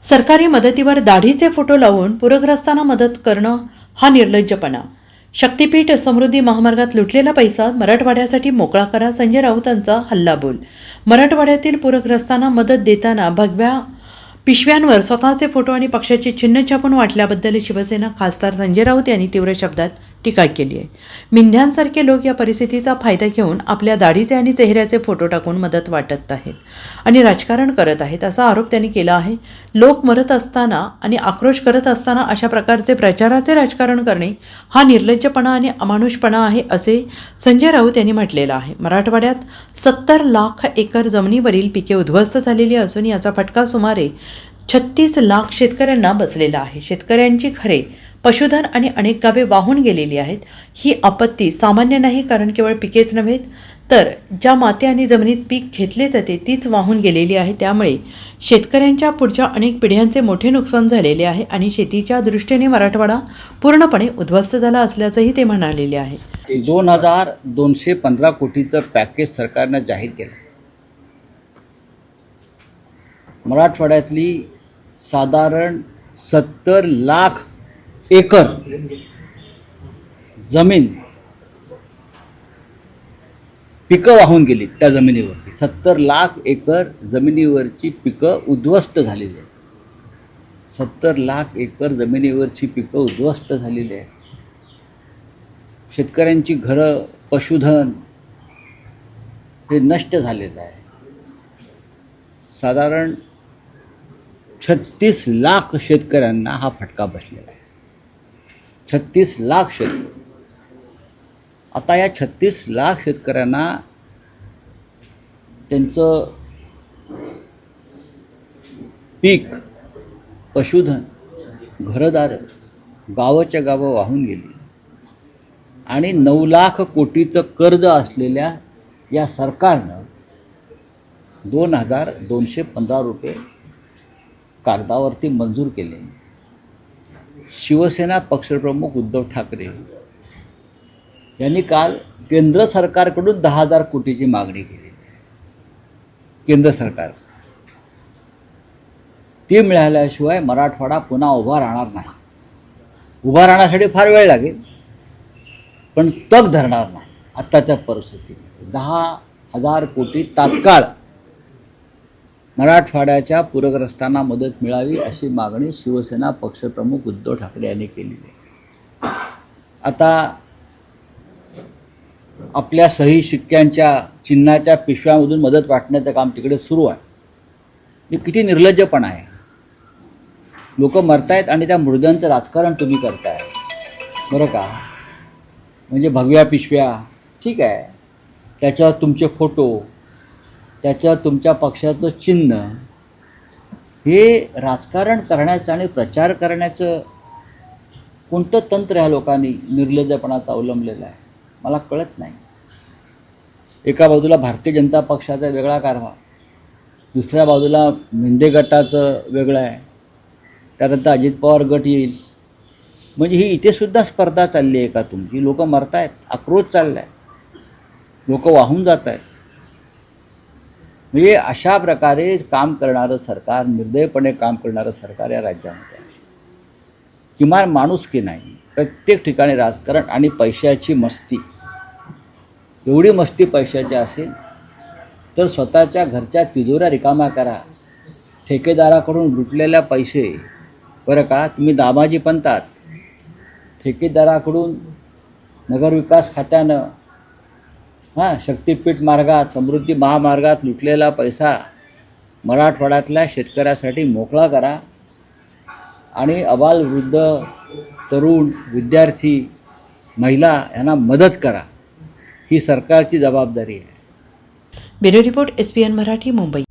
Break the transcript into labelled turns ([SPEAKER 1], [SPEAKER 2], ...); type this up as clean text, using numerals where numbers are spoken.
[SPEAKER 1] सरकारी मदतीवर दाढीचे फोटो लावून पूरग्रस्तांना मदत करणं हा निर्लज्जपणा. शक्तीपीठ समृद्धी महामार्गात लुटलेला पैसा मराठवाड्यासाठी मोकळा करा, संजय राऊतांचा हल्लाबोल. मराठवाड्यातील पूरग्रस्तांना मदत देताना भगव्या पिशव्यांवर स्वतःचे फोटो आणि पक्षाचे चिन्ह छापून वाटल्याबद्दल शिवसेना खासदार संजय राऊत यांनी तीव्र शब्दात टीका केली आहे. मिंध्यांसारखे लोक या परिस्थितीचा फायदा घेऊन आपल्या दाढीचे आणि चेहऱ्याचे फोटो टाकून मदत वाटत आहेत आणि राजकारण करत आहेत, असा आरोप त्यांनी केला आहे. लोक मरत असताना आणि आक्रोश करत असताना अशा प्रकारचे प्रचाराचे राजकारण करणे हा निर्लज्जपणा आणि अमानुषपणा आहे, असे संजय राऊत यांनी म्हटलेलं आहे. मराठवाड्यात 70 लाख एकर जमिनीवरील पिके उद्ध्वस्त झालेली असून याचा फटका सुमारे 36 लाख शेतकऱ्यांना बसलेला आहे. शेतकऱ्यांची घरे, पशुधन आणि अनेक गावे वाहून गेलेली आहेत. ही आपत्ती सामान्य नाही, कारण केवळ पिकेच नव्हे तर ज्या माती आणि जमिनीत पीक घेतले जाते तीच वाहून गेलेली आहे. त्यामुळे शेतकऱ्यांच्या पुढच्या अनेक पिढ्यांचे मोठे नुकसान झालेले आहे आणि शेतीच्या दृष्टीने मराठवाडा पूर्णपणे उद्ध्वस्त झाला असल्याचंही ते म्हणालेले आहे.
[SPEAKER 2] 2215 कोटीचं पॅकेज सरकारनं जाहीर केलं. मराठवाड्यातली साधारण 70 लाख एकर जमीन पिकं वाहून गेली. त्या जमिनीवरती 70 लाख एकर जमिनीवरची पिकं उद्ध्वस्त झालेली आहेत. 70 लाख एकर जमिनीवरची पिकं उद्ध्वस्त झालेली आहेत. शेतकऱ्यांची घरं, पशुधन हे नष्ट झालेलं आहे. साधारण 36 लाख शेतकऱ्यांना हा फटका बसलेला आहे. 36 लाख शेतकरी. आता या 36 लाख शेतकऱ्यांना त्यांचं पीक, पशुधन, घरदार गावाच्या गावं वाहून गेली आणि 9 लाख कोटीचं कर्ज असलेल्या या सरकारनं 2215 रुपये कागदावरती मंजूर केले. शिवसेना पक्षप्रमुख उद्धव ठाकरे यांनी काल केंद्र सरकारकडून 10,000 कोटीची मागणी केली. केंद्र सरकार ती मिळाल्याशिवाय मराठवाडा पुन्हा उभा राहणार नाही. उभा राहण्यासाठी फार वेळ लागेल, पण तग धरणार नाही. आत्ताच्या परिस्थितीत 10,000 कोटी तात्काळ मराठवाड्याच्या पूरग्रस्तांना मदत मिळावी अशी मागणी शिवसेना पक्षप्रमुख उद्धव ठाकरे यांनी केली आहे. आता आपल्या सही शिक्क्यांच्या चिन्हाच्या पिशव्यामधून मदत वाटण्याचं काम तिकडे सुरू आहे. हे किती निर्लज्जपणा आहे. लोक मरतायत आणि त्या मुर्द्यांचं राजकारण तुम्ही करताय, बरं का. म्हणजे भगव्या पिशव्या ठीक आहे, त्याच्यावर तुमचे फोटो, त्याच्यावर तुमच्या पक्षाचं चिन्ह, हे राजकारण करण्याचं आणि प्रचार करण्याचं कोणतं तंत्र ह्या लोकांनी निर्लज्जपणाचं अवलंबलेलं आहे मला कळत नाही. एका बाजूला भारतीय जनता पक्षाचा वेगळा कारभार, दुसऱ्या बाजूला मिंदे गटाचं वेगळं आहे, त्यानंतर अजित पवार गट येईल. म्हणजे ही इथेसुद्धा स्पर्धा चालली आहे का तुमची? लोक मरत आहेत, आक्रोश चालला आहे, लोक वाहून जात आहेत. म्हणजे अशा प्रकारे काम करणारं सरकार, निर्दयपणे काम करणारं सरकार या राज्यामध्ये आहे. किमान माणुसकी नाही, प्रत्येक ठिकाणी राजकारण आणि पैशाची मस्ती. एवढी मस्ती पैशाची असेल तर स्वतःच्या घरच्या तिजोऱ्या रिकाम्या करा. ठेकेदाराकडून लुटलेल्या पैसे, बरं का, तुम्ही दामाजी बनतात. ठेकेदाराकडून नगरविकास खात्यानं शक्तीपीठ मार्गात, समृद्धी महामार्गात लुटलेला पैसा मराठवाड्यातल्या शेतकऱ्यासाठी मोकळा करा आणि अबालवृद्ध, तरुण, विद्यार्थी, महिला यांना मदत करा. ही सरकारची जबाबदारी आहे.
[SPEAKER 1] Bureau report, SPN Marathi, Mumbai.